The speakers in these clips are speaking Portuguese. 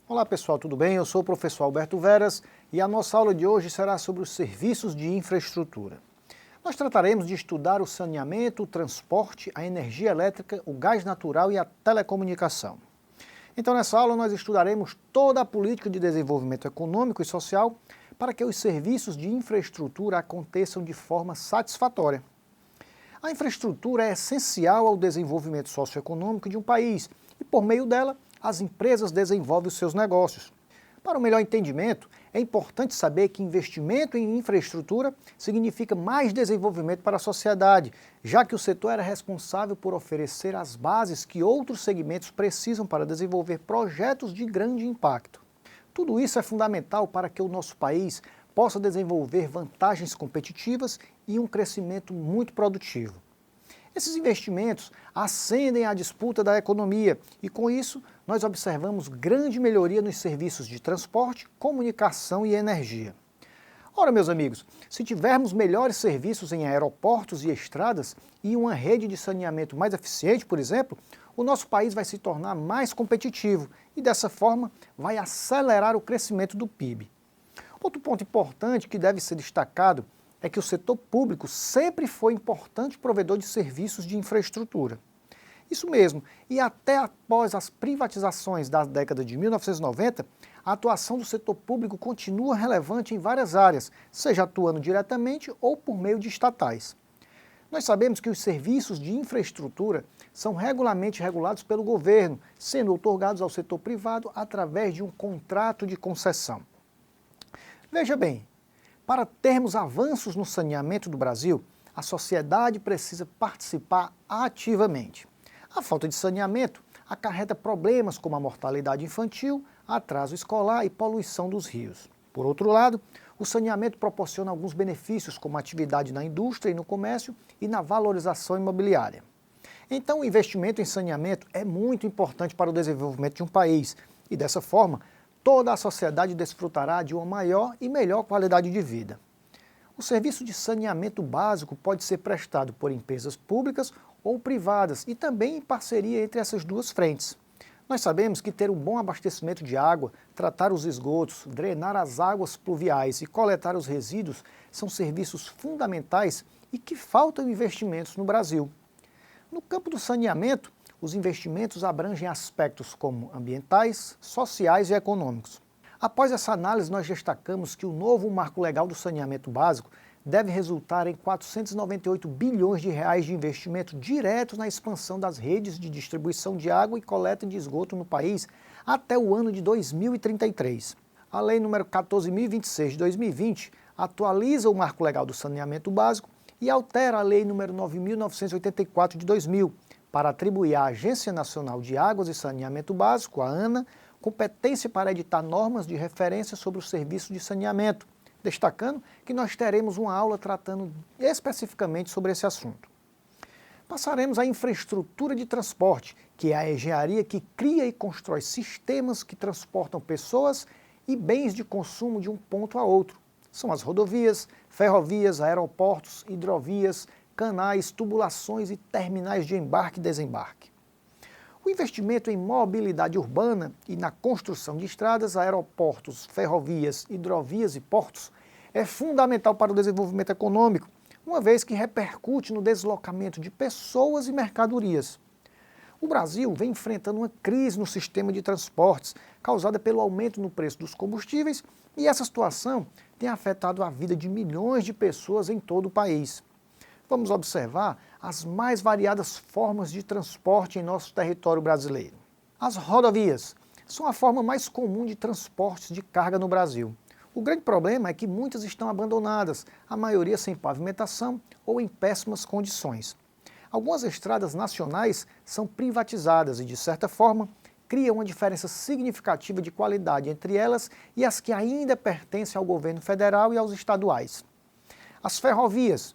Olá pessoal, tudo bem? Eu sou o professor Alberto Veras e a nossa aula de hoje será sobre os serviços de infraestrutura. Nós trataremos de estudar o saneamento, o transporte, a energia elétrica, o gás natural e a telecomunicação. Então nessa aula nós estudaremos toda a política de desenvolvimento econômico e social para que os serviços de infraestrutura aconteçam de forma satisfatória. A infraestrutura é essencial ao desenvolvimento socioeconômico de um país e, por meio dela, as empresas desenvolvem os seus negócios. Para um melhor entendimento, é importante saber que investimento em infraestrutura significa mais desenvolvimento para a sociedade, já que o setor era responsável por oferecer as bases que outros segmentos precisam para desenvolver projetos de grande impacto. Tudo isso é fundamental para que o nosso país possa desenvolver vantagens competitivas e um crescimento muito produtivo. Esses investimentos ascendem a disputa da economia e, com isso, nós observamos grande melhoria nos serviços de transporte, comunicação e energia. Ora, meus amigos, se tivermos melhores serviços em aeroportos e estradas e uma rede de saneamento mais eficiente, por exemplo, o nosso país vai se tornar mais competitivo e, dessa forma, vai acelerar o crescimento do PIB. Outro ponto importante que deve ser destacado é que o setor público sempre foi importante provedor de serviços de infraestrutura. Isso mesmo, e até após as privatizações da década de 1990, a atuação do setor público continua relevante em várias áreas, seja atuando diretamente ou por meio de estatais. Nós sabemos que os serviços de infraestrutura são regularmente regulados pelo governo, sendo outorgados ao setor privado através de um contrato de concessão. Veja bem, para termos avanços no saneamento do Brasil, a sociedade precisa participar ativamente. A falta de saneamento acarreta problemas como a mortalidade infantil, atraso escolar e poluição dos rios. Por outro lado, o saneamento proporciona alguns benefícios como atividade na indústria e no comércio e na valorização imobiliária. Então, o investimento em saneamento é muito importante para o desenvolvimento de um país e, dessa forma, toda a sociedade desfrutará de uma maior e melhor qualidade de vida. O serviço de saneamento básico pode ser prestado por empresas públicas ou privadas e também em parceria entre essas duas frentes. Nós sabemos que ter um bom abastecimento de água, tratar os esgotos, drenar as águas pluviais e coletar os resíduos são serviços fundamentais e que faltam investimentos no Brasil. No campo do saneamento, os investimentos abrangem aspectos como ambientais, sociais e econômicos. Após essa análise, nós destacamos que o novo Marco Legal do Saneamento Básico deve resultar em 498 bilhões de reais de investimento direto na expansão das redes de distribuição de água e coleta de esgoto no país até o ano de 2033. A Lei nº 14.026 de 2020 atualiza o Marco Legal do Saneamento Básico e altera a Lei nº 9.984 de 2000, para atribuir à Agência Nacional de Águas e Saneamento Básico, a ANA, competência para editar normas de referência sobre o serviço de saneamento, destacando que nós teremos uma aula tratando especificamente sobre esse assunto. Passaremos à infraestrutura de transporte, que é a engenharia que cria e constrói sistemas que transportam pessoas e bens de consumo de um ponto a outro. São as rodovias, ferrovias, aeroportos, hidrovias, canais, tubulações e terminais de embarque e desembarque. O investimento em mobilidade urbana e na construção de estradas, aeroportos, ferrovias, hidrovias e portos é fundamental para o desenvolvimento econômico, uma vez que repercute no deslocamento de pessoas e mercadorias. O Brasil vem enfrentando uma crise no sistema de transportes, causada pelo aumento no preço dos combustíveis, e essa situação tem afetado a vida de milhões de pessoas em todo o país. Vamos observar as mais variadas formas de transporte em nosso território brasileiro. As rodovias são a forma mais comum de transportes de carga no Brasil. O grande problema é que muitas estão abandonadas, a maioria sem pavimentação ou em péssimas condições. Algumas estradas nacionais são privatizadas e, de certa forma, criam uma diferença significativa de qualidade entre elas e as que ainda pertencem ao governo federal e aos estaduais. As ferrovias.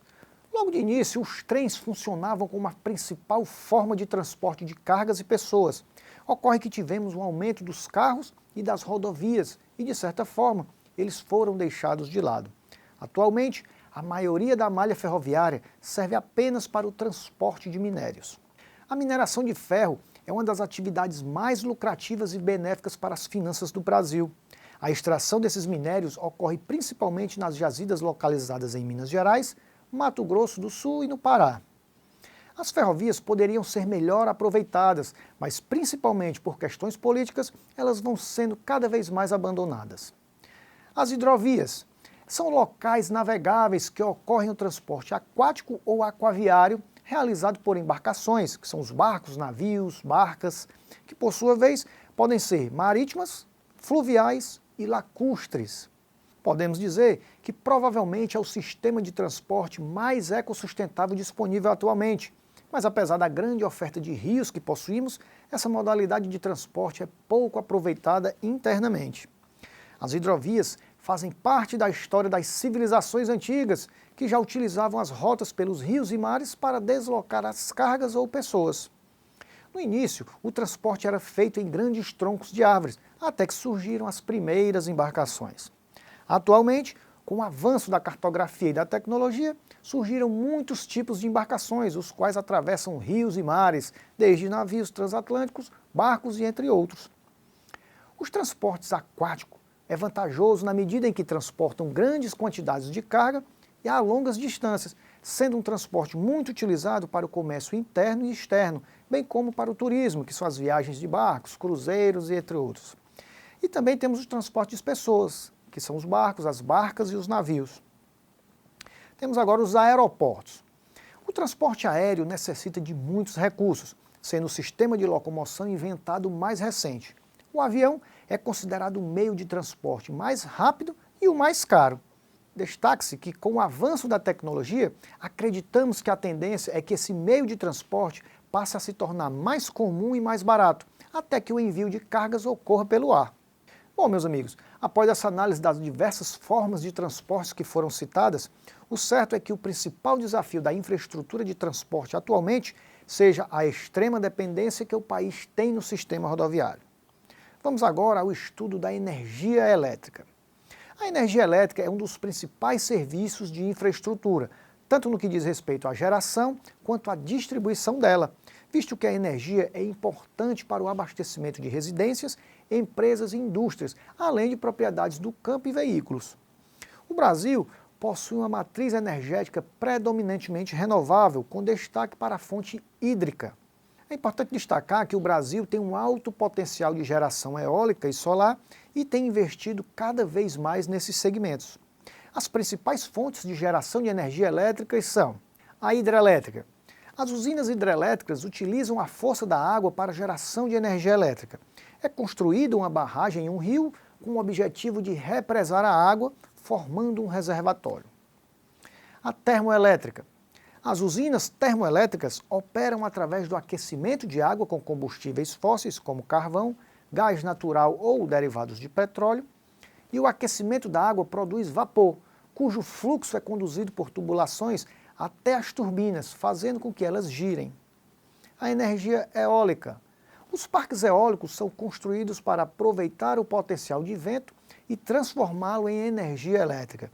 Logo de início, os trens funcionavam como a principal forma de transporte de cargas e pessoas. Ocorre que tivemos um aumento dos carros e das rodovias e, de certa forma, eles foram deixados de lado. Atualmente, a maioria da malha ferroviária serve apenas para o transporte de minérios. A mineração de ferro é uma das atividades mais lucrativas e benéficas para as finanças do Brasil. A extração desses minérios ocorre principalmente nas jazidas localizadas em Minas Gerais, Mato Grosso do Sul e no Pará. As ferrovias poderiam ser melhor aproveitadas, mas principalmente por questões políticas, elas vão sendo cada vez mais abandonadas. As hidrovias são locais navegáveis que ocorrem o transporte aquático ou aquaviário realizado por embarcações, que são os barcos, navios, barcas, que por sua vez podem ser marítimas, fluviais e lacustres. Podemos dizer que provavelmente é o sistema de transporte mais ecossustentável disponível atualmente, mas apesar da grande oferta de rios que possuímos, essa modalidade de transporte é pouco aproveitada internamente. As hidrovias fazem parte da história das civilizações antigas, que já utilizavam as rotas pelos rios e mares para deslocar as cargas ou pessoas. No início, o transporte era feito em grandes troncos de árvores, até que surgiram as primeiras embarcações. Atualmente, com o avanço da cartografia e da tecnologia, surgiram muitos tipos de embarcações, os quais atravessam rios e mares, desde navios transatlânticos, barcos e entre outros. Os transportes aquáticos é vantajoso na medida em que transportam grandes quantidades de carga e a longas distâncias, sendo um transporte muito utilizado para o comércio interno e externo, bem como para o turismo, que são as viagens de barcos, cruzeiros e entre outros. E também temos o transporte de pessoas, que são os barcos, as barcas e os navios. Temos agora os aeroportos. O transporte aéreo necessita de muitos recursos, sendo o sistema de locomoção inventado mais recente. O avião é considerado o meio de transporte mais rápido e o mais caro. Destaque-se que, com o avanço da tecnologia, acreditamos que a tendência é que esse meio de transporte passe a se tornar mais comum e mais barato, até que o envio de cargas ocorra pelo ar. Bom, meus amigos, após essa análise das diversas formas de transportes que foram citadas, o certo é que o principal desafio da infraestrutura de transporte atualmente seja a extrema dependência que o país tem no sistema rodoviário. Vamos agora ao estudo da energia elétrica. A energia elétrica é um dos principais serviços de infraestrutura, tanto no que diz respeito à geração quanto à distribuição dela, visto que a energia é importante para o abastecimento de residências, empresas e indústrias, além de propriedades do campo e veículos. O Brasil possui uma matriz energética predominantemente renovável, com destaque para a fonte hídrica. É importante destacar que o Brasil tem um alto potencial de geração eólica e solar e tem investido cada vez mais nesses segmentos. As principais fontes de geração de energia elétrica são a hidrelétrica. As usinas hidrelétricas utilizam a força da água para a geração de energia elétrica. É construída uma barragem em um rio com o objetivo de represar a água, formando um reservatório. A termoelétrica. As usinas termoelétricas operam através do aquecimento de água com combustíveis fósseis, como carvão, gás natural ou derivados de petróleo, e o aquecimento da água produz vapor, cujo fluxo é conduzido por tubulações até as turbinas, fazendo com que elas girem. A energia eólica. Os parques eólicos são construídos para aproveitar o potencial de vento e transformá-lo em energia elétrica.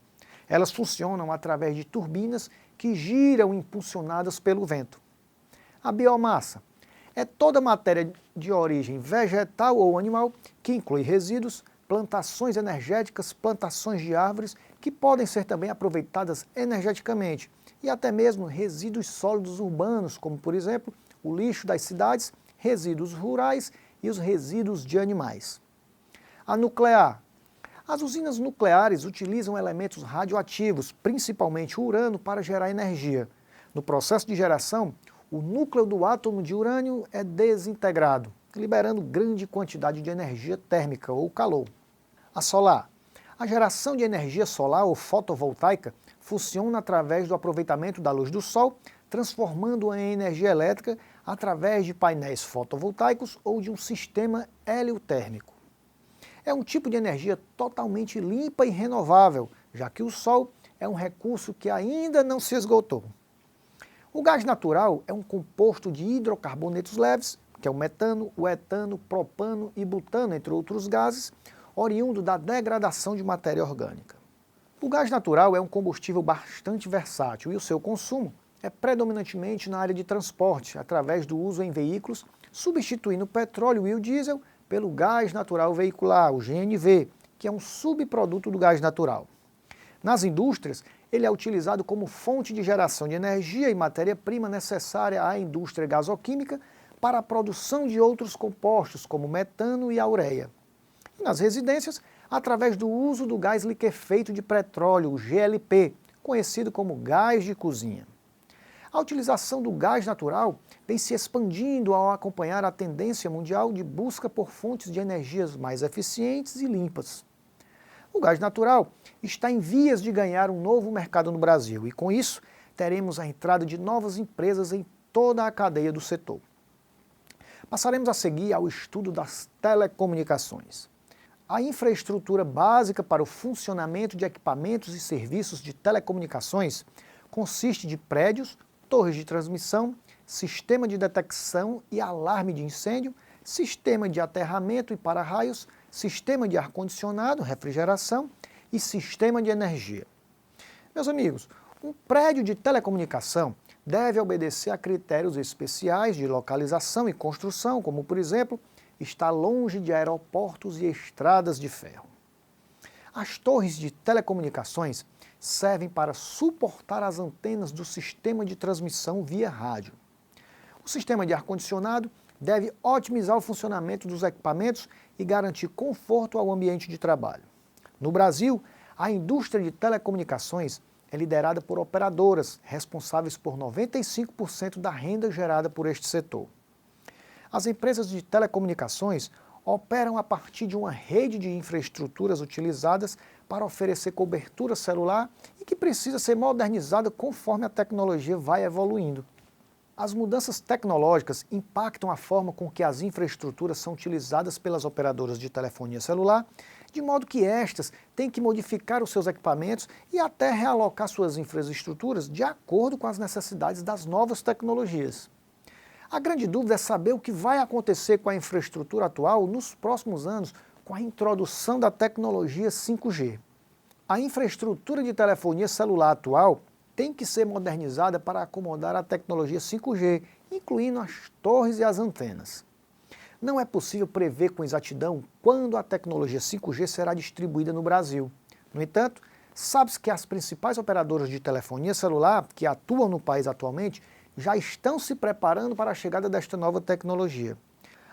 Elas funcionam através de turbinas que giram impulsionadas pelo vento. A biomassa é toda matéria de origem vegetal ou animal que inclui resíduos, plantações energéticas, plantações de árvores que podem ser também aproveitadas energeticamente e até mesmo resíduos sólidos urbanos, como por exemplo o lixo das cidades, resíduos rurais e os resíduos de animais. A nuclear. As usinas nucleares utilizam elementos radioativos, principalmente o urânio, para gerar energia. No processo de geração, o núcleo do átomo de urânio é desintegrado, liberando grande quantidade de energia térmica ou calor. A solar. A geração de energia solar ou fotovoltaica funciona através do aproveitamento da luz do sol, transformando-a em energia elétrica através de painéis fotovoltaicos ou de um sistema heliotérmico. É um tipo de energia totalmente limpa e renovável, já que o sol é um recurso que ainda não se esgotou. O gás natural é um composto de hidrocarbonetos leves, que é o metano, o etano, propano e butano, entre outros gases, oriundo da degradação de matéria orgânica. O gás natural é um combustível bastante versátil e o seu consumo é predominantemente na área de transporte, através do uso em veículos, substituindo o petróleo e o diesel pelo gás natural veicular, o GNV, que é um subproduto do gás natural. Nas indústrias, ele é utilizado como fonte de geração de energia e matéria-prima necessária à indústria gasoquímica para a produção de outros compostos, como metano e a ureia. E nas residências, através do uso do gás liquefeito de petróleo, o GLP, conhecido como gás de cozinha. A utilização do gás natural vem se expandindo ao acompanhar a tendência mundial de busca por fontes de energias mais eficientes e limpas. O gás natural está em vias de ganhar um novo mercado no Brasil e, com isso, teremos a entrada de novas empresas em toda a cadeia do setor. Passaremos a seguir ao estudo das telecomunicações. A infraestrutura básica para o funcionamento de equipamentos e serviços de telecomunicações consiste de prédios, torres de transmissão, sistema de detecção e alarme de incêndio, sistema de aterramento e para-raios, sistema de ar-condicionado, refrigeração e sistema de energia. Meus amigos, um prédio de telecomunicação deve obedecer a critérios especiais de localização e construção, como, por exemplo, estar longe de aeroportos e estradas de ferro. As torres de telecomunicações servem para suportar as antenas do sistema de transmissão via rádio. O sistema de ar-condicionado deve otimizar o funcionamento dos equipamentos e garantir conforto ao ambiente de trabalho. No Brasil, a indústria de telecomunicações é liderada por operadoras, responsáveis por 95% da renda gerada por este setor. As empresas de telecomunicações operam a partir de uma rede de infraestruturas utilizadas para oferecer cobertura celular e que precisa ser modernizada conforme a tecnologia vai evoluindo. As mudanças tecnológicas impactam a forma com que as infraestruturas são utilizadas pelas operadoras de telefonia celular, de modo que estas têm que modificar os seus equipamentos e até realocar suas infraestruturas de acordo com as necessidades das novas tecnologias. A grande dúvida é saber o que vai acontecer com a infraestrutura atual nos próximos anos com a introdução da tecnologia 5G. A infraestrutura de telefonia celular atual tem que ser modernizada para acomodar a tecnologia 5G, incluindo as torres e as antenas. Não é possível prever com exatidão quando a tecnologia 5G será distribuída no Brasil. No entanto, sabe-se que as principais operadoras de telefonia celular que atuam no país atualmente já estão se preparando para a chegada desta nova tecnologia.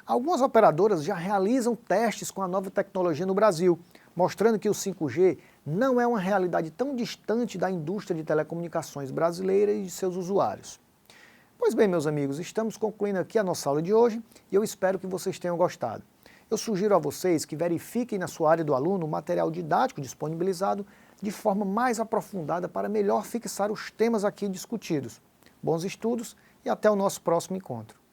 Algumas operadoras já realizam testes com a nova tecnologia no Brasil, mostrando que o 5G não é uma realidade tão distante da indústria de telecomunicações brasileira e de seus usuários. Pois bem, meus amigos, estamos concluindo aqui a nossa aula de hoje e eu espero que vocês tenham gostado. Eu sugiro a vocês que verifiquem na sua área do aluno o material didático disponibilizado de forma mais aprofundada para melhor fixar os temas aqui discutidos. Bons estudos e até o nosso próximo encontro.